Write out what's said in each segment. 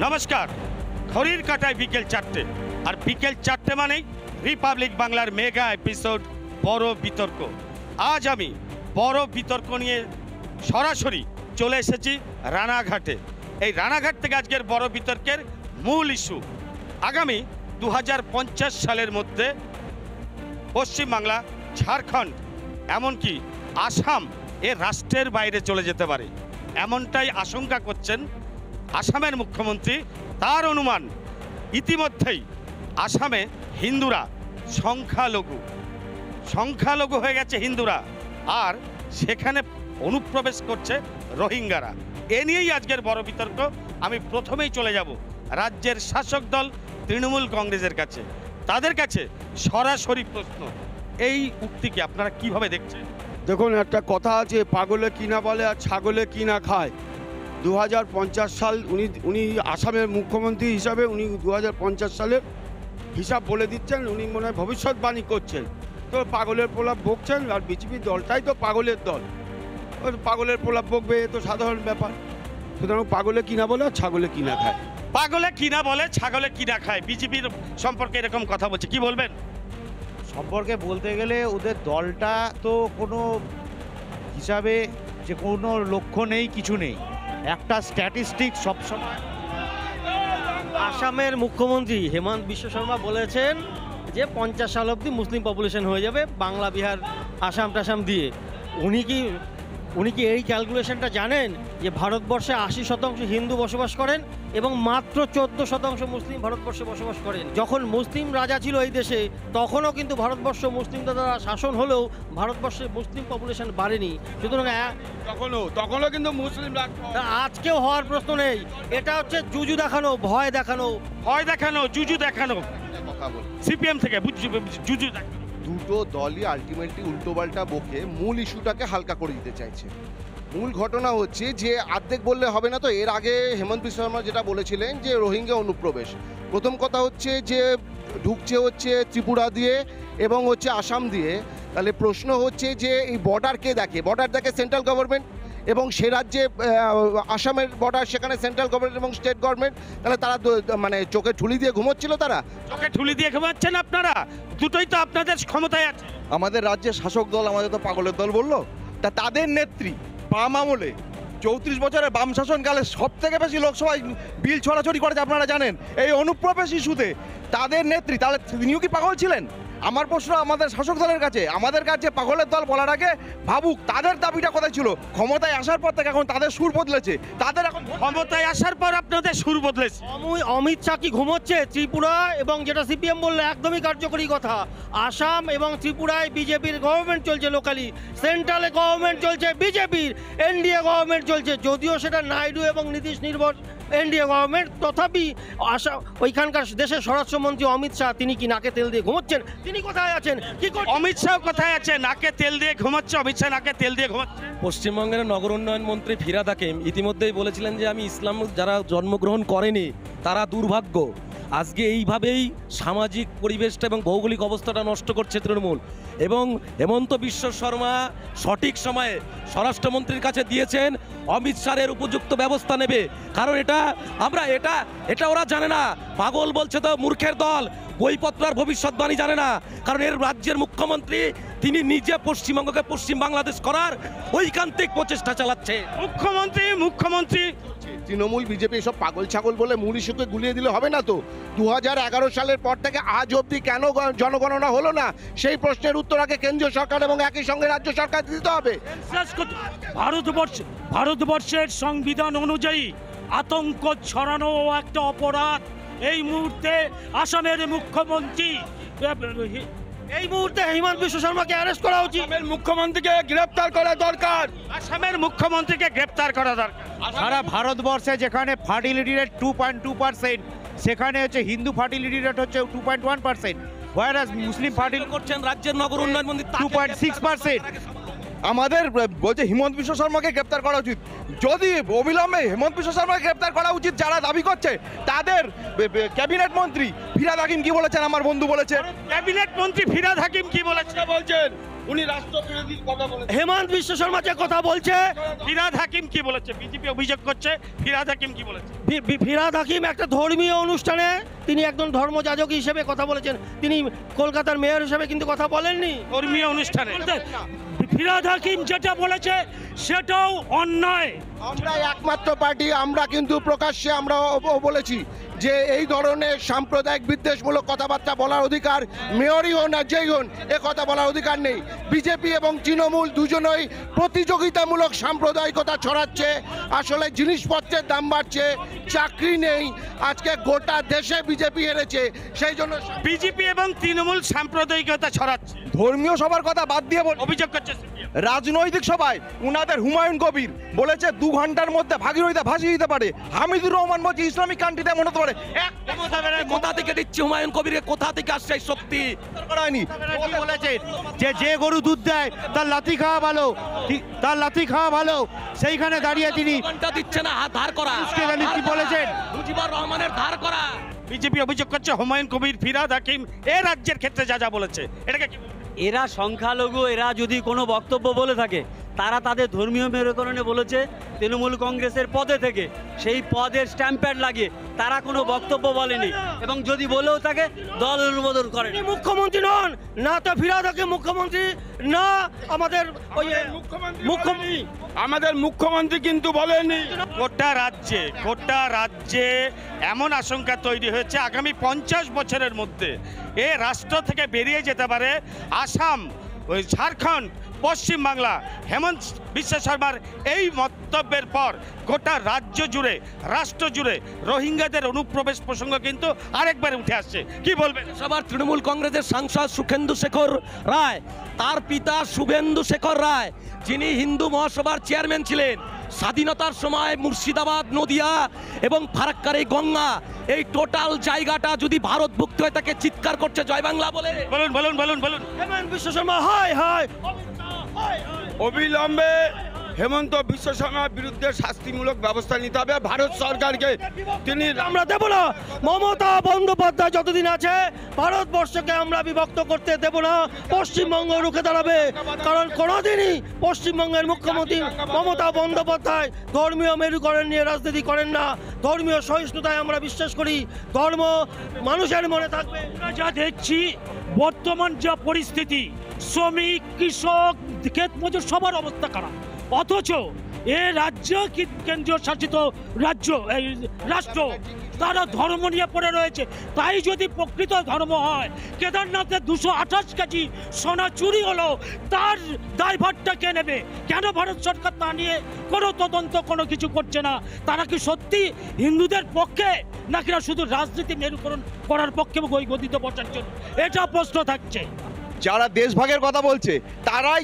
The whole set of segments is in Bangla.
নমস্কার। ঘড়ির কাঁটায় বিকেল 4টে, আর বিকেল 4টে মানেই রিপাবলিক বাংলার মেগা এপিসোড বড় বিতর্ক। আজ আমি বড় বিতর্ক নিয়ে সরাসরি চলে এসেছি রানাঘাটে। এই রানাঘাট থেকে আজকের বড় বিতর্কের মূল ইস্যু, আগামী 2050 সালের মধ্যে পশ্চিমবাংলা, ঝাড়খণ্ড, এমনকি আসাম এর রাষ্ট্রের বাইরে চলে যেতে পারে, এমনটাই আশঙ্কা করছেন আসামের মুখ্যমন্ত্রী। তার অনুমান ইতিমধ্যেই আসামে হিন্দুরা সংখ্যালঘু হয়ে গেছে হিন্দুরা, আর সেখানে অনুপ্রবেশ করছে রোহিঙ্গারা। এ নিয়েই আজকের বড় বিতর্ক। আমি প্রথমেই চলে যাব রাজ্যের শাসক দল তৃণমূল কংগ্রেসের কাছে। তাদের কাছে সরাসরি প্রশ্ন, এই উক্তিকে আপনারা কিভাবে দেখছেন? দেখুন, একটা কথা আছে, পাগলে কিনা বলে আর ছাগলে কিনা খায়। 2050 সাল উনি আসামের মুখ্যমন্ত্রী হিসাবে উনি 2050 সালের হিসাব বলে দিচ্ছেন। উনি মনে হয় ভবিষ্যৎবাণী করছেন। তো পাগলের প্রলাপ বকছেন, আর বিজেপি দলটাই তো পাগলের দল। পাগলের প্রলাপ বকবে, এ তো সাধারণ ব্যাপার। সুতরাং পাগলে কিনা বলে আর ছাগলে কিনা খায়। পাগলে কিনা বলে ছাগলে কিনা খায়, বিজেপির সম্পর্কে এরকম কথা বলছে, কি বলবেন? সম্পর্কে বলতে গেলে ওদের দলটা তো কোনো হিসাবে যে কোনো লক্ষ্য নেই, কিছু নেই, একটা স্ট্যাটিস্টিক সবসময়। আসামের মুখ্যমন্ত্রী হেমন্ত বিশ্ব শর্মা বলেছেন যে 50 সাল অবধি মুসলিম পপুলেশন হয়ে যাবে বাংলা, বিহার, আসাম টাসাম দিয়ে। উনি কি এই ক্যালকুলেশনটা জানেন যে ভারতবর্ষে 80% হিন্দু বসবাস করেন এবং মাত্র 14% মুসলিম ভারতবর্ষে বসবাস করেন? যখন মুসলিম রাজা ছিল এই দেশে, তখনও কিন্তু ভারতবর্ষ মুসলিমদের দ্বারা শাসন হলেও ভারতবর্ষে মুসলিম পপুলেশন বাড়েনি। সুতরাং তখনও কিন্তু মুসলিম আজকেও হওয়ার প্রশ্ন নেই। এটা হচ্ছে জুজু দেখানো, ভয় দেখানো, জুজু দেখানো। সিপিএম থেকে জুজু দেখানো। দুটো দলই আলটিমেটলি উল্টোপাল্টা বকে মূল ইস্যুটাকে হালকা করে দিতে চাইছে। মূল ঘটনা হচ্ছে যে অর্ধেক বললে হবে না। তো এর আগে হেমন্ত বিশ্ব শর্মা যেটা বলেছিলেন যে রোহিঙ্গা অনুপ্রবেশ, প্রথম কথা হচ্ছে যে ঢুকছে হচ্ছে ত্রিপুরা দিয়ে এবং হচ্ছে আসাম দিয়ে। তাহলে প্রশ্ন হচ্ছে যে এই বর্ডার কে দেখে? বর্ডার দেখে সেন্ট্রাল গভর্নমেন্ট, এবং সে রাজ্যে আসামের বর্ডার, সেখানে সেন্ট্রাল গভর্নমেন্ট এবং স্টেট গভর্নমেন্ট। তাহলে তারা মানে চোখে ঠুলি দিয়ে ঘুমোচ্ছিল। চোখে ঠুলি দিয়ে ঘুমাচ্ছেন আপনারা? দুটোই তো আপনাদের ক্ষমতায় আছে। আমাদের রাজ্যের শাসক দল আমাদের তো পাগলের দল বললো। তা তাদের নেত্রী বাম আমলে 34 বছরের বাম শাসনকালে সব থেকে বেশি লোকসভায় বিল ছড়াছড়ি করেছে, আপনারা জানেন, এই অনুপ্রবেশ ইস্যুতে। তাদের নেত্রী, তাহলে তিনিও কি পাগল ছিলেন? আমার প্রশ্ন আমাদের শাসক দলের কাছে, আমাদের কাছে পাগলের দল বলার আগে ভাবুক তাদের দাবিটা কোথায় ছিল। ক্ষমতায় আসার পর থেকে এখন তাদের সুর বদলেছে। তাদের এখন ক্ষমতায় আসার পর আপনাদের সুর বদলেছে। অমিত শাহ কি ঘুমোচ্ছে? ত্রিপুরা এবং যেটা সিপিএম বললে একদমই কার্যকরী কথা, আসাম এবং ত্রিপুরায় বিজেপির গভর্নমেন্ট চলছে, লোকালি সেন্ট্রালে গভর্নমেন্ট চলছে বিজেপির, এনডিএ গভর্নমেন্ট চলছে। যদিও সেটা নাইডু এবং নীতিশ নির্ভর এনডিএ গভর্নমেন্ট, তথাপি আসাম ওইখানকার দেশের স্বরাষ্ট্রমন্ত্রী অমিত শাহ, তিনি কি নাকে তেল দিয়ে ঘুমোচ্ছেন? তিনি কোথায় আছেন? কি অমিত শাহ কোথায় আছে? নাকে তেল দিয়ে ঘুমাচ্ছে অমিত শাহ, নাকে তেল দিয়ে ঘুমাচ্ছে। পশ্চিমবঙ্গের নগর উন্নয়ন মন্ত্রী ফিরহাদ হাকিম ইতিমধ্যেই বলেছিলেন যে আমি ইসলাম যারা জন্মগ্রহণ করেনি তারা দুর্ভাগ্য। আজকে এইভাবেই সামাজিক পরিবেশটা এবং ভৌগোলিক অবস্থাটা নষ্ট করছে তৃণমূল। এবং হেমন্ত বিশ্ব শর্মা সঠিক সময়ে স্বরাষ্ট্রমন্ত্রীর কাছে দিয়েছেন অমিত শাহের উপযুক্ত ব্যবস্থা নেবে। কারণ এটা ওরা জানে না। পাগল বলছে তো মূর্খের দল, বইপত্র আর ভবিষ্যৎবাণী জানে না। কারণ এর রাজ্যের মুখ্যমন্ত্রী তিনি নিজে পশ্চিমবঙ্গকে পশ্চিম বাংলাদেশ করার ঐকান্তিক প্রচেষ্টা চালাচ্ছে। মুখ্যমন্ত্রী তৃণমূল বিজেপি এসব পাগল ছাগল বলে মূল ইস্যুকে গুলিয়ে দিলে হবে না। তো 2011 সালের পর থেকে আজ অবধি কেন জনগণনা হলো না, সেই প্রশ্নের উত্তর আগে কেন্দ্রীয় সরকার এবং একই সঙ্গে রাজ্য সরকার দিতে হবে। ভারতবর্ষের সংবিধান অনুযায়ী আতঙ্ক ছড়ানো একটা অপরাধ। এই মুহূর্তে আসামের মুখ্যমন্ত্রী, এই মুহূর্তে হেমন্ত বিশ্ব শর্মাকে অ্যারেস্ট করা উচিত। মুখ্যমন্ত্রীকে গ্রেপ্তার করা দরকার। আসামের মুখ্যমন্ত্রীকে গ্রেপ্তার করা দরকার। সারা ভারতবর্ষে যেখানে ফার্টিলিটি রেট 2.2%, সেখানে হচ্ছে হিন্দু ফার্টিলিটি রেট হচ্ছে 2.1%, whereas মুসলিম ফার্টিলিটি করছেন রাজ্যের নগর উন্নয়ন মন্ত্রী 2.6%। আমাদের বলছে হিমন্ত বিশ্ব শর্মাকে গ্রেপ্তার করা উচিত। যদি অবিলম্বে হেমন্ত বিশ্ব শর্মাকে গ্রেপ্তার করা উচিত যারা দাবি করছে, তাদের ক্যাবিনেট মন্ত্রী ফিরহাদ হাকিম কি বলেছেন? আমার বন্ধু বলেছে ক্যাবিনেট মন্ত্রী ফিরহাদ হাকিম কি বলেছে? বলছেন উনি রাষ্ট্রবিরোধী কথা বলেছেন। হেমন্ত বিশ্ব শর্মা যে কথা বলছে, ফিরহাদ হাকিম কি বলেছে? বিজেপি অভিযোগ করছে, ফিরহাদ হাকিম কি বলেছে? ফিরহাদ হাকিম একটা ধর্মীয় অনুষ্ঠানে তিনি একজন ধর্মযাজক হিসেবে কথা বলেছেন, তিনি কলকাতার মেয়র হিসেবে কিন্তু কথা বলেননি। ধর্মীয় অনুষ্ঠানে ফিরহাদ হাকিম যেটা বলেছে সেটাও অন্যায়। আমরা একমাত্র পার্টি, আমরা কিন্তু প্রকাশ্যে আমরা বলেছি যে এই ধরনের সাম্প্রদায়িক বিদ্বেষমূলক কথাবার্তা বলার অধিকার মেয়রই হন আর যেই হন এ কথা বলার অধিকার নেই। বিজেপি এবং তৃণমূল দুজনেই প্রতিযোগিতামূলক সাম্প্রদায়িকতা ছড়াচ্ছে। আসলে জিনিসপত্রের দাম বাড়ছে, চাকরি নেই, আজকে গোটা দেশে বিজেপি হেরেছে, সেই জন্য বিজেপি এবং তৃণমূল সাম্প্রদায়িকতা ছড়াচ্ছে, ধর্মীয় সবার কথা বাদ দিয়ে অভিযোগ করছে CPM। রাজনৈতিক সভায় উনাদের হুমায়ুন কবির বলেছে 2 ঘন্টার মধ্যে ভাগীরথীতে ভাসিয়ে দিতে পারে। হামিদুর রহমান বলছে ইসলামিক কান্ট্রিতে মনে হতে পারে। কোথা থেকে দিচ্ছে হুমায়ুন কবিরকে? কোথা থেকে আসছে এই শক্তি? করা হয়নি। বলেছেন যে যে গরু দুধ দেয় তার লাথি খাওয়া ভালো, তার লাথি খাওয়া ভালো, সেইখানে দাঁড়িয়ে তিনি ঘন্টা দিচ্ছে না, হাত ধার করা। কি বলেছেন? মুজিবুর রহমানের ধার করা। বিজেপি অভিযোগ করছে হুমায়ুন কবির, ফিরহাদ হাকিম এ রাজ্যের ক্ষেত্রে যা যা বলেছে, এটাকে কি বলবেন? এরা সংখ্যালঘু, এরা যদি কোনো বক্তব্য বলে থাকে তারা তাদের ধর্মীয় মেরুকরণে বলেছে তৃণমূল কংগ্রেসের পদে থেকে, সেই পদের স্ট্যাম্প প্যাড লাগিয়ে তারা কোনো বক্তব্য বলেনি, এবং যদি বলেও থাকে দল অনুমোদন করেন। তিনি মুখ্যমন্ত্রী নন, না তো ফিরহাদ হাকিম মুখ্যমন্ত্রী, না আমাদের ওই মুখ্যমন্ত্রী। আমাদের মুখ্যমন্ত্রী কিন্তু বলেননি। গোটা রাজ্যে এমন আশঙ্কা তৈরি হয়েছে আগামী 50 বছরের মধ্যে এ রাষ্ট্র থেকে বেরিয়ে যেতে পারে আসাম, ওই ঝাড়খণ্ড, পশ্চিমবাংলা। হেমন্ত বিশ্ব শর্মার এই মন্তব্যের পর গোটা রাজ্য জুড়ে, রাষ্ট্র জুড়ে রোহিঙ্গাদের অনুপ্রবেশ প্রসঙ্গ কিন্তু আরেকবার উঠে আসছে। কি বলবেন? সবার তৃণমূল কংগ্রেসের সাংসদ সুখেন্দু শেখর রায়, তার পিতা শুভেন্দু শেখর রায়, যিনি হিন্দু মহাসভার চেয়ারম্যান ছিলেন, স্বাধীনতার সময় মুর্শিদাবাদ, নদিয়া এবং ফারাক্কার এই গঙ্গা, এই টোটাল জায়গাটা যদি ভারতভুক্ত হয়ে তাকে চিৎকার করছে জয় বাংলা বলে। বলুন বলুন বলুন বলুন। হেমন্ত বিশ্ব শর্মা হায় হায় অবিলম্বে হেমন্ত বিশ্ব শর্মার বিরুদ্ধে শাস্তিমূলক ব্যবস্থা নিতে হবে ভারত সরকারকে। তিনি আমরা দেব না। মমতা বন্দ্যোপাধ্যায় যতদিন আছে ভারতবর্ষকে আমরা বিভক্ত করতে দেব না। পশ্চিমবঙ্গ রুখে দাঁড়াবে, কারণ কোনোদিনই পশ্চিমবঙ্গের মুখ্যমন্ত্রী মমতা বন্দ্যোপাধ্যায় ধর্মীয় মেরুকরণ নিয়ে রাজনীতি করেন না। ধর্মীয় সহিষ্ণুতায় আমরা বিশ্বাস করি, ধর্ম মানুষের মনে থাকবে। আমরা যা দেখছি বর্তমান যা পরিস্থিতি, শ্রমিক, কৃষক, ক্ষেত মজুর সবার অবস্থা খারাপ, অথচ এ রাজ্য কেন্দ্রীয় শাসিত রাষ্ট্র তারা ধর্ম নিয়ে পড়ে রয়েছে। তাই যদি প্রকৃত ধর্ম হয়, কেদারনাথে 228 কেজি সোনা চুরি হলো, তার দায়ভারটা কে নেবে? কেন ভারত সরকার তা নিয়ে কোনো তদন্ত, কোনো কিছু করছে না? তারা কি সত্যি হিন্দুদের পক্ষে, নাকি না শুধু রাজনীতি মেরুকরণ করার পক্ষে ওই গদিতে বসার জন্য? এটা প্রশ্ন থাকছে। যারা দেশভাগের কথা বলছে তারাই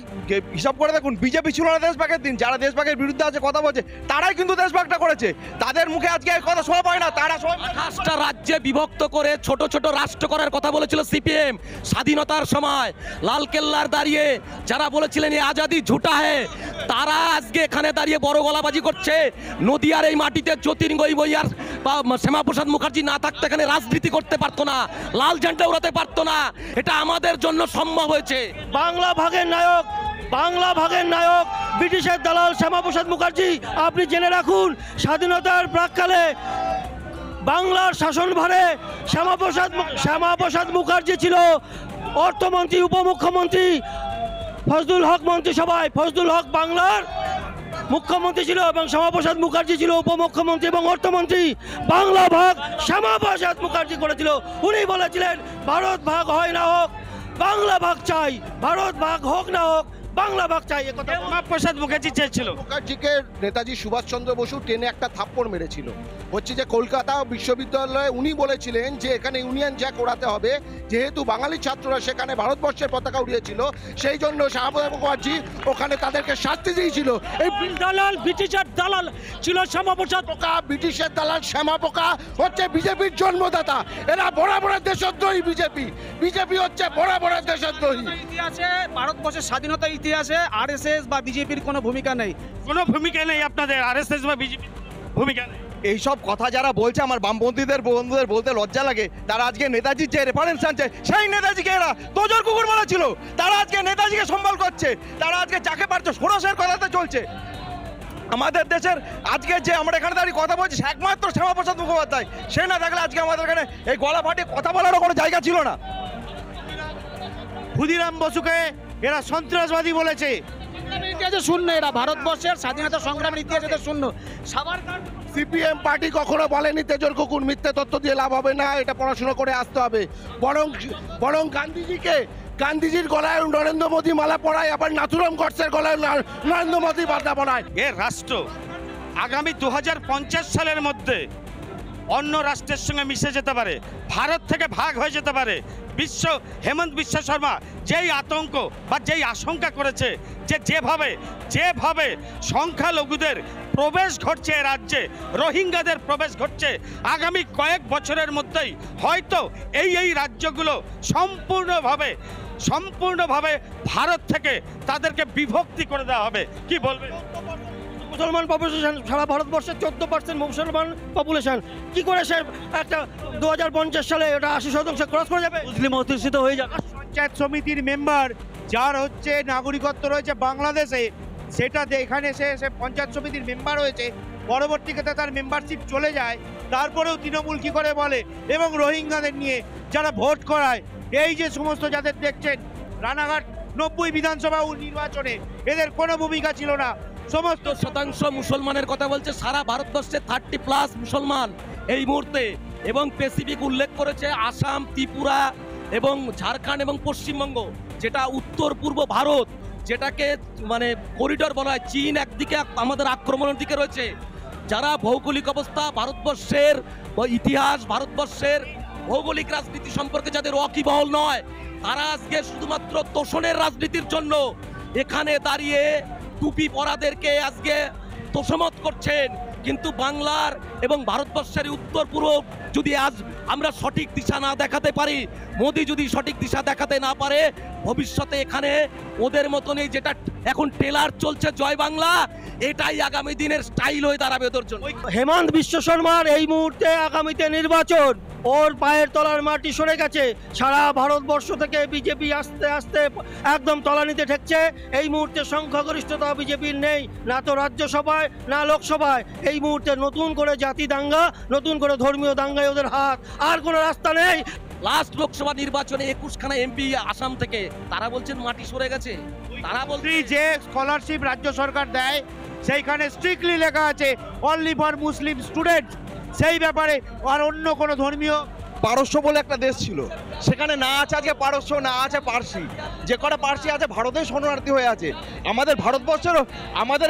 হিসাব করে দেখুন, বিজেপি ছিল না দেশভাগের দিন। যারা দেশভাগের বিরুদ্ধে আছে কথা বলছে তারাই কিন্তু দেশভাগটা করেছে। তাদের মুখে আজকে এই কথা শোভা পায় না। তারা 28টা রাজ্যে বিভক্ত করে ছোট ছোট রাষ্ট্র করার কথা বলেছিল সিপিএম স্বাধীনতার সময়। লালকেল্লার দাঁড়িয়ে যারা বলেছিলেন এই আজাদি ঝুটা হে, তারা আজকে এখানে দাঁড়িয়ে বড় গলাবাজি করছে। নদিয়ার এই মাটিতে যতীন গগৈ আর শ্যামাপ্রসাদ মুখার্জি না থাকতে এখানে রাজনীতি করতে পারতো না, লাল ঝান্ডা উড়াতে পারতো না। এটা আমাদের জন্য সম্ভব হয়েছে। বাংলা ভাগের নায়ক ব্রিটিশের দালাল শ্যামাপ্রসাদ মুখার্জি। আপনি জেনে রাখুন, স্বাধীনতার প্রাক্কালে বাংলার শাসনভারে শ্যামাপ্রসাদ মুখার্জি ছিল অর্থমন্ত্রী, উপমুখ্যমন্ত্রী, ফজলুল হক মন্ত্রিসভায়। ফজলুল হক বাংলার মুখ্যমন্ত্রী ছিল এবং শ্যামাপ্রসাদ মুখার্জি ছিল উপমুখ্যমন্ত্রী এবং অর্থমন্ত্রী। বাংলা ভাগ শ্যামাপ্রসাদ মুখার্জি করেছিল। উনি বলেছিলেন ভারত ভাগ হয় না হোক, বাংলা ভাগ চাই, ভারত ভাগ হোক না হোক, বাংলা ভাগ চাই। একথা শ্যামাপ্রসাদ মুখার্জি চেয়েছিল। মুখার্জিকে নেতাজি সুভাষচন্দ্র বসু টেনে একটা থাপ্পড় মেরেছিল। হচ্ছে যে কলকাতা বিশ্ববিদ্যালয়ে উনি বলেছিলেন যে এখানে ইউনিয়ন জ্যাক ওড়াতে হবে, যেহেতু বাঙালি ছাত্ররা সেখানে ভারতবর্ষের পতাকা উড়িয়েছিল, সেই জন্য শ্যামাপ্রসাদ মুখার্জি ওখানে তাদেরকে শাস্তি দিয়েছিল। এই দালাল, ব্রিটিশের দালাল ছিল শ্যামাপ্রসাদ। ব্রিটিশের দালাল শ্যামাপোকা হচ্ছে বিজেপির জন্মদাতা। এরা বরাবর দেশদ্রোহী। বিজেপি হচ্ছে বরাবর দেশদ্রোহী। ইতিহাসে, ভারতবর্ষের স্বাধীনতার ইতিহাসে আরএসএস বা বিজেপির কোনো ভূমিকা নেই। কোনো ভূমিকা নেই আপনাদের, আরএসএস বা বিজেপি ভূমিকা নেই। এইসব কথা যারা বলছে আমার বামপন্থীদের বন্ধুদের বলতে লজ্জা লাগে, তারা আজকে নেতাজির যে রেফারেন্স আনছে সেই নেতাজিকে এরা তোজর কুকুর বলা ছিল, তারা আজকে নেতাজিকে সম্মান করছে, তারা আজকে যাকে পারছে ষোড়শের কথাতে চলছে। আমাদের দেশের আজকে যে আমরা এখানে দাঁড়িয়ে কথা বলছি একমাত্র শ্যামাপ্রসাদ মুখোপাধ্যায়, সে না থাকলে আজকে আমাদের এখানে এই গলা ফাটিয়ে কথা বলারও কোনো জায়গা ছিল না। ক্ষুদিরাম বসুকে এরা সন্ত্রাসবাদী বলেছে। ইতিহাসে শূন্য, এরা ভারতবর্ষের স্বাধীনতা সংগ্রামের ইতিহাসে শূন্য। সাভারকার সিপিএম পার্টি কখনো বলেনি তেজর কুকুর, মিথ্যে তথ্য দিয়ে লাভ হবে না, এটা পড়াশোনা করে আসতে হবে। বরং গান্ধীজির গলায় নরেন্দ্র মোদী মালা পড়ায়, আবার নাথুরাম গডসের গলায় নরেন্দ্র মোদী বার্তা পড়ায়। এ রাষ্ট্র আগামী 2050 সালের মধ্যে অন্য রাষ্ট্রের সঙ্গে মিশে যেতে পারে, ভারত থেকে ভাগ হয়ে যেতে পারে। হেমন্ত বিশ্ব শর্মা যেই আতঙ্ক বা যেই আশঙ্কা করেছে, যেভাবে সংখ্যালঘুদের প্রবেশ ঘটছে এ রাজ্যে, রোহিঙ্গাদের প্রবেশ ঘটছে, আগামী কয়েক বছরের মধ্যেই হয়তো এই রাজ্যগুলো সম্পূর্ণভাবে ভারত থেকে তাদেরকে বিভক্তি করে দেওয়া হবে। কি বলবেন? মুসলমান পপুলেশন সারা ভারতবর্ষের 14% মুসলমান পপুলেশন, কি করে সে একটা 2050 সালে ওটা 80% ক্রস করে যাবে, মুসলিম অধ্যুষিত হয়ে যাবে। পঞ্চায়েত সমিতির মেম্বার যার হচ্ছে নাগরিকত্ব রয়েছে বাংলাদেশে, সেটা এখানে সে পঞ্চায়েত সমিতির মেম্বার হয়েছে, পরবর্তীতে তার মেম্বারশিপ চলে যায়, তারপরেও তৃণমূল কি করে বলে? এবং রোহিঙ্গাদের নিয়ে যারা ভোট করায়, এই যে সমস্ত যাদের দেখছেন রানাঘাট 90 বিধানসভা নির্বাচনে এদের কোনো ভূমিকা ছিল না। সমস্ত 70% মুসলমানের কথা বলছে সারা ভারতবর্ষে, 30+ মুসলমান এই মুহূর্তে, এবং স্পেসিফিক উল্লেখ করেছে আসাম, ত্রিপুরা এবং ঝাড়খণ্ড এবং পশ্চিমবঙ্গ, যেটা উত্তর পূর্ব ভারত, যেটাকে মানে করিডোর বলা হয়। চীন একদিকে আমাদের আক্রমণের দিকে রয়েছে। যারা ভৌগোলিক অবস্থা, ভারতবর্ষের ইতিহাস, ভারতবর্ষের ভৌগোলিক রাজনীতি সম্পর্কে যাদের ওয়াকিবহল নয়, তারা আজকে শুধুমাত্র তোষণের রাজনীতির জন্য এখানে দাঁড়িয়ে টুপি পরাদেরকে আজকে তোষমত করছেন। কিন্তু বাংলার এবং ভারতবর্ষের উত্তর পূর্ব যদি আজ আমরা সঠিক দিশা না দেখাতে পারি, মোদি যদি সঠিক দিশা দেখাতে না পারে, ভবিষ্যতে এখানে ওদের মতনই যেটা এখন ট্রেলার চলছে জয় বাংলা, এটাই আগামী দিনের স্টাইল হয়ে দাঁড়াবে ওদের জন্য। হেমন্ত বিশ্ব শর্মার এই মুহূর্তে আগামীতে নির্বাচন, ওর পায়ের তলার মাটি সরে গেছে। সারা ভারতবর্ষ থেকে বিজেপি আস্তে আস্তে একদম তলানিতে ঠেকছে। এই মুহূর্তে সংখ্যাগরিষ্ঠতা বিজেপির নেই, না তো রাজ্যসভায় না লোকসভায়। এই মুহূর্তে নতুন করে জাতি দাঙ্গা, নতুন করে ধর্মীয় দাঙ্গায় ওদের হাত, আর কোনো রাস্তা নেই। লাস্ট লোকসভা নির্বাচনে 21খানা এমপি আসাম থেকে, তারা বলছেন মাটি সরে গেছে। তারা বলছে যে স্কলারশিপ রাজ্য সরকার দেয় সেইখানে স্ট্রিক্টলি লেখা আছে অনলি ফর মুসলিম স্টুডেন্ট। সেই ব্যাপারে আর অন্য কোনো ধর্মীয় পারস্য বলে একটা দেশ ছিল, সেখানে না আছে আজকে পারস্য, না আছে পার্সি। যে কটা পার্সি আছে ভারতের শরণার্থী হয়ে আছে। আমাদের ভারতবর্ষেরও আমাদের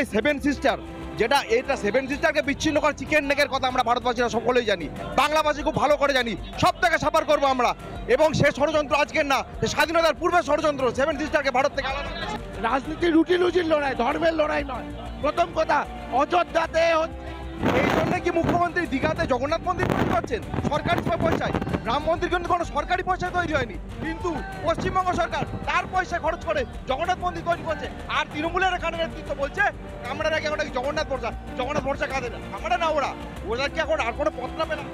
এই 7 সিস্টার, যেটা এটা 7 সিস্টারকে বিচ্ছিন্ন করা চিকেন নেকের কথা আমরা ভারতবাসীরা সকলেই জানি, বাংলাভাষী খুব ভালো করে জানি। সব থেকে সাফার করবো আমরা। এবং সে ষড়যন্ত্র আজকের না, স্বাধীনতার পূর্বে ষড়যন্ত্র 7 সিস্টারকে ভারত থেকে আলাদা। রাজনীতি রুটির লড়াই, ধর্মের লড়াই নয়। প্রথম কথা, অযোধ্যাতে এই জন্য কি মুখ্যমন্ত্রী দীঘাতে জগন্নাথ মন্দির তৈরি করছেন সরকারি পয়সায়? রাম মন্দির কিন্তু কোনো সরকারি পয়সায় তৈরি হয়নি, কিন্তু পশ্চিমবঙ্গ সরকার তার পয়সা খরচ করে জগন্নাথ মন্দির তৈরি করছে। আর তৃণমূলের এখানে নেতৃত্ব বলছে আমরা নাকি এখন জগন্নাথ মোর্চা কাঁদে না, আমরা না, ওরা কি এখন আর কোনো পথ নামে না?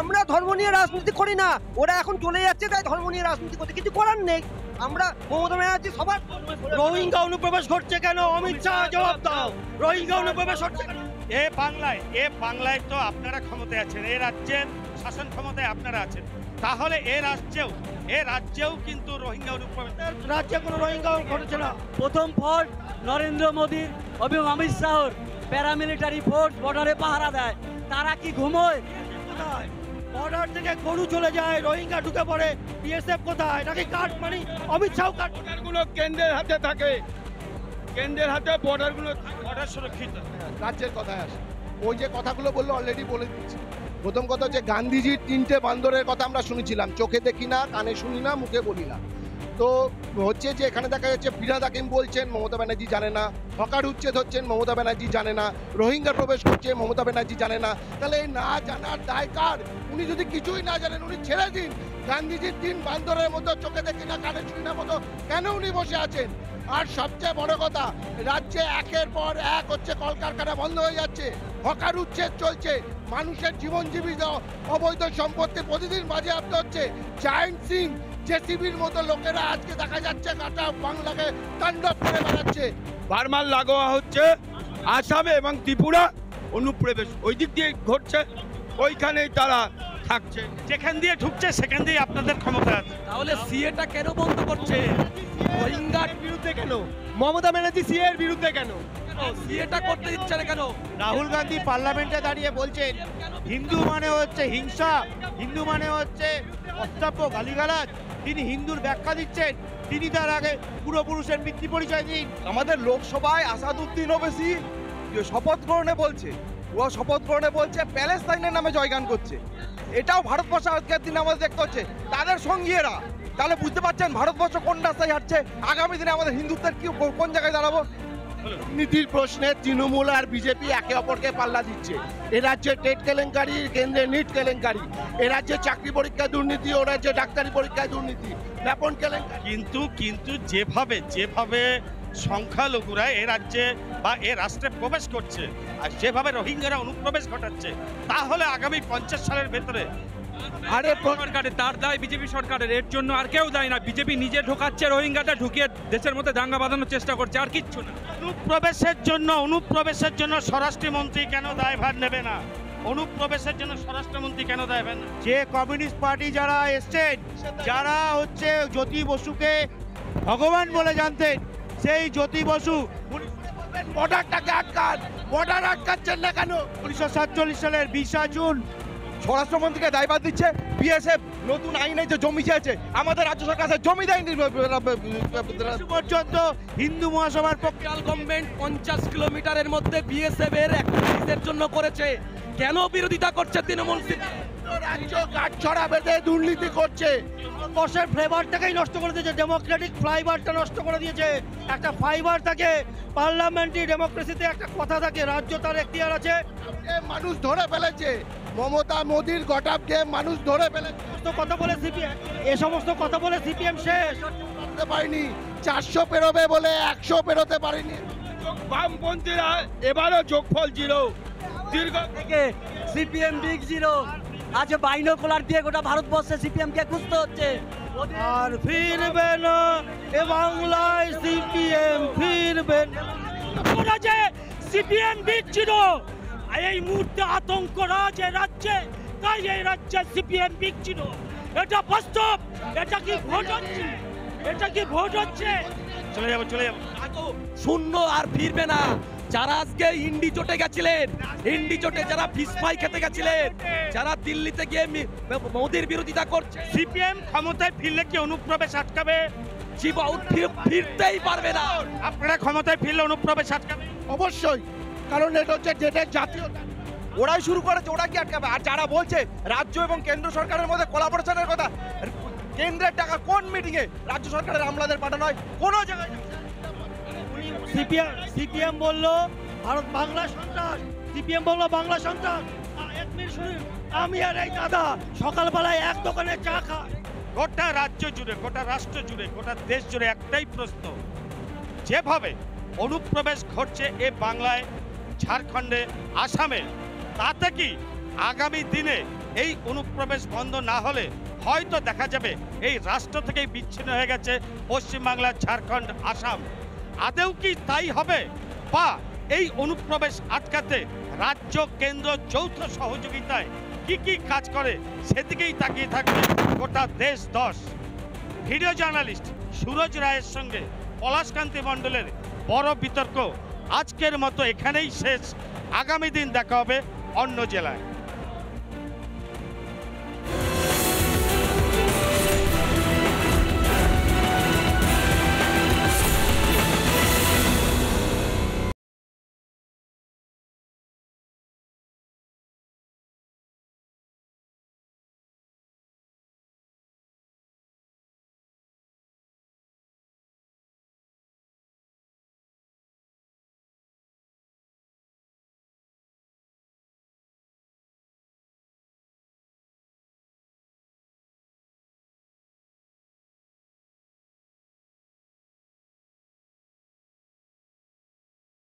আমরা ধর্ম নিয়ে রাজনীতি করি না, ওরা এখন চলে যাচ্ছে তাই ধর্ম নিয়ে রাজনীতি করতে, কিছু করার নেই। আমরা মমতা ব্যানার্জি সবার রোহিঙ্গা অনুপ্রবেশ ঘটছে কেন? অমিত শাহ জবাব দাও। রোহিঙ্গা অনুপ্রবেশ ঘটছে কেন? এ বাংলায় তো আপনারা ক্ষমতায় আছেন, এ রাজ্যের শাসন ক্ষমতায় আপনারা আছেন, তাহলে এ রাজ্যেও কিন্তু রোহিঙ্গা অনুপ্রবেশ, রাজ্যে কোনো রোহিঙ্গা ঘটেছে না। প্রথম ফল্ট নরেন্দ্র মোদীর এবং অমিত শাহর প্যারামিলিটারি ফোর্স বর্ডারে পাহারা দেয়। তারা কি ঘুমোয়? বর্ডার থেকে গরু চলে যায়, রোহিঙ্গা ঢুকে পড়ে, বিএসএফ কোথায়? নাকি কাঠ মানে অমিত শাহ কাঠ? বর্ডারগুলো কেন্দ্রের হাতে থাকে, কেন্দ্রের হাতে বর্ডারগুলো, বর্ডার সুরক্ষিত। রাজ্যের কথায় আসে, ওই যে কথাগুলো বললো অলরেডি বলে দিচ্ছি। প্রথম কথা হচ্ছে গান্ধীজির 3টে বান্দরের কথা আমরা শুনেছিলাম, চোখে দেখি না, কানে শুনি না, মুখে বলি না। তো হচ্ছে যে এখানে দেখা যাচ্ছে ফিরহাদ হাকিম বলছেন মমতা ব্যানার্জি জানে না, হকার উচ্ছেদ হচ্ছেন মমতা ব্যানার্জি জানে না, রোহিঙ্গা প্রবেশ করছে মমতা ব্যানার্জি জানে না। তাহলে এই না জানার দায় কার? উনি যদি কিছুই না জানেন উনি ছেড়ে দিন। গান্ধীজির 3 বান্দরের মতো চোখে দেখি না, কানে শুনি না মতো কেন উনি বসে আছেন? আর সবচেয়ে বড় কথা, রাজ্যে একের পর এক হচ্ছে কলকারখানা বন্ধ হয়ে যাচ্ছে, হকার উচ্ছেদ চলছে, মানুষের জীবনজীবী অবৈধ সম্পত্তি প্রতিদিন বাজেয়াপ্ত হচ্ছে। জায়েন্ট সিং জেসিবির মতো লোকেরা আজকে দেখা যাচ্ছে গোটা বাংলাকে তাণ্ডব করে বেড়াচ্ছে। বারবার লাগোয়া হচ্ছে আসামে এবং ত্রিপুরা অনুপ্রবেশ ওই দিক দিয়ে ঘটছে, ওইখানেই তারা থাকছে। যেখান দিয়ে ঢুকছে সেখান দিয়ে আপনাদের ক্ষমতা আছে। তাহলে সিএটা কেন বন্ধ করছে? রোহিঙ্গার বিরুদ্ধে কেন? মমতা ব্যানার্জি সিএ এর বিরুদ্ধে কেন? সিএটা করতে দিচ্ছে না কেন? রাহুল গান্ধী পার্লামেন্টে দাঁড়িয়ে বলছেন হিন্দু মানে হচ্ছে হিংসা, হিন্দু মানে হচ্ছে অস্তাব্য গালিগালাজ। তিনি হিন্দুর ব্যাখ্যা দিচ্ছেন, তিনি তার আগে পূর্বপুরুষের মৃত্যু পরিচয় দিন। আমাদের লোকসভায় আসাদুদ্দিন ওবেসি শপথ গ্রহণে বলছে, ও শপথ গ্রহণে বলছে প্যালেস্তাইনের নামে জয়গান করছে। এটাও ভারতবর্ষ আজকের দিনে আমাদের দেখতে হচ্ছে। তাদের সঙ্গীরা তাহলে বুঝতে পারছেন ভারতবর্ষ কোন রাস্তায় হাঁটছে। আগামী দিনে আমাদের হিন্দুত্বের কি কোন জায়গায় দাঁড়াবো? দুর্নীতির প্রশ্নে তৃণমূল আর বিজেপি একে অপরকে পাল্লা দিচ্ছে। এ রাজ্যে টেট কেলেঙ্কারি, কেন্দ্রে নিট কেলেঙ্কারি, এ রাজ্যে চাকরি পরীক্ষা দুর্নীতি, ও রাজ্যে ডাক্তারি পরীক্ষায় দুর্নীতি, ব্যাপন কেলেঙ্কারি। কিন্তু যেভাবে সংখ্যালঘুরা এ রাজ্যে বা এ রাষ্ট্রে প্রবেশ করছে আর যেভাবে রোহিঙ্গারা অনুপ্রবেশ ঘটাচ্ছে, তাহলে আগামী 50 সালের ভেতরে আরে সরকারের তার দায় বিজেপি সরকারের, এর জন্য আর কেউ দায় না। বিজেপি নিজে ঢোকাচ্ছে, রোহিঙ্গাটা ঢুকিয়ে দেশের মধ্যে দাঙ্গা বাঁধানোর চেষ্টা করছে, আর কিচ্ছু না। অনুপ্রবেশের জন্য স্বরাষ্ট্রমন্ত্রী কেন দায়ভার নেবে না? অনুপ্রবেশের জন্য স্বরাষ্ট্রমন্ত্রী কেন দায়ভার নেবে? যে কমিউনিস্ট পার্টি যারা এসছেন, যারা হচ্ছে জ্যোতি বসুকে ভগবান বলে জানতেন, সেই জ্যোতি বসু বর্ডারটাকে আটকান, বর্ডার আটকাচ্ছেন না কেন? 1947 সালের 20 জুন স্বরাষ্ট্রমন্ত্রীকে দায়ভার দিচ্ছে বিএসএফ নতুন আইনে যে জমি চেয়েছে, আমাদের রাজ্য সরকার জমি দেয়নি পর্যন্ত। হিন্দু মহাসভার পক্ষে গভর্নমেন্ট 50 কিলোমিটারের মধ্যে বিএসএফ এর অ্যাক্টিভিটির জন্য করেছে, কেন বিরোধিতা করছে তৃণমূল? রাজ্য গাছছড়া বেঁধে দুর্নীতি করছে, বর্ষের ফ্লেভারটাকেই নষ্ট করে দিয়েছে, ডেমোক্রেটিক ফ্লাইভারটা নষ্ট করে দিয়েছে। একটা ফাইবার থাকে, পার্লামেন্টারি ডেমোক্রেসিতে একটা কথা থাকে, রাজ্য তার এখতিয়ার আছে। মানুষ ধরে ফেলেছে, মমতা মোদির গটাপ গেম মানুষ ধরে ফেলেছে। কথা বলে সিপিএম, এ সমস্ত কথা বলে সিপিএম শেষ করতে পারিনি, 400 পেরোবে বলে 100 পেরোতে পারিনি। বামপন্থীরা এবারও যোগফল 0, দীর্ঘ থেকে সিপিএম বিগ জিরো। আজ বাইনোকুলার দিয়ে গোটা ভারতবর্ষে সিপিএম কে খুঁজতে হচ্ছে, আর ফিরবে না এ বাংলায় সিপিএম, ফিরবে না। ওরা যে সিপিএম দিচ্ছিল, এই মুহূর্তে আতঙ্ক রাজে রাজ্যে, তাই এই রাজ্যে সিপিএম দিচ্ছিল। এটা বাস্তব, এটা কি ভোট হচ্ছে? এটা কি ভোট হচ্ছে? চলে যাবো শূন্য আর ফিরবে না। যারা আজকে ইন্ডি চটে গেছিলেন, ইন্ডি চটে যারা ফিস ফ্রাই খেতে গেছিলেন, যারা দিল্লিতে গিয়ে মোদির বিরোধিতা করছে, সিপিএম ক্ষমতায় ফিরলে কি অনুপ্রবেশ আটকাবে? ফিরতেই পারবে না। আপনারা ক্ষমতায় ফিরলে অনুপ্রবেশ আটকাবে? অবশ্যই, কারণ এটা হচ্ছে ডেটের জাতীয়। ওরাই শুরু করেছে, ওরা কি আটকাবে? আর যারা বলছে রাজ্য এবং কেন্দ্র সরকারের মধ্যে কোলাবোরেশনের কথা, কেন্দ্রের টাকা কোন মিটিংয়ে রাজ্য সরকারের আমলাদের পাঠানো হয়? কোনো জায়গায় সিপিএম বললো ভারত বাংলা সন্তান, সিপিএম বললো বাংলা সন্তান। আমি আর এই দাদা সকালবেলায় এক দোকানে চা খাই। গোটা রাজ্য জুড়ে, গোটা রাষ্ট্র জুড়ে, গোটা দেশ জুড়ে একটাই প্রশ্ন, যেভাবে অনুপ্রবেশ ঘটছে এ বাংলায়, ঝাড়খণ্ডে, আসামে, তাতে কি আগামী দিনে এই অনুপ্রবেশ বন্ধ না হলে হয়তো দেখা যাবে এই রাষ্ট্র থেকেই বিচ্ছিন্ন হয়ে গেছে পশ্চিমবাংলা, ঝাড়খণ্ড, আসাম। আদেও কি তাই হবে? বা এই অনুপ্রবেশ আটকাতে রাজ্য কেন্দ্র যৌথ সহযোগিতায় কি কি কাজ করে সেদিকেই তাকিয়ে থাকবে গোটা দেশ দশ। ভিডিও জার্নালিস্ট সুরজ রায়ের সঙ্গে পলাশকান্তি মণ্ডলের বড় বিতর্ক আজকের মতো এখানেই শেষ। আগামী দিন দেখা হবে অন্য জেলায়।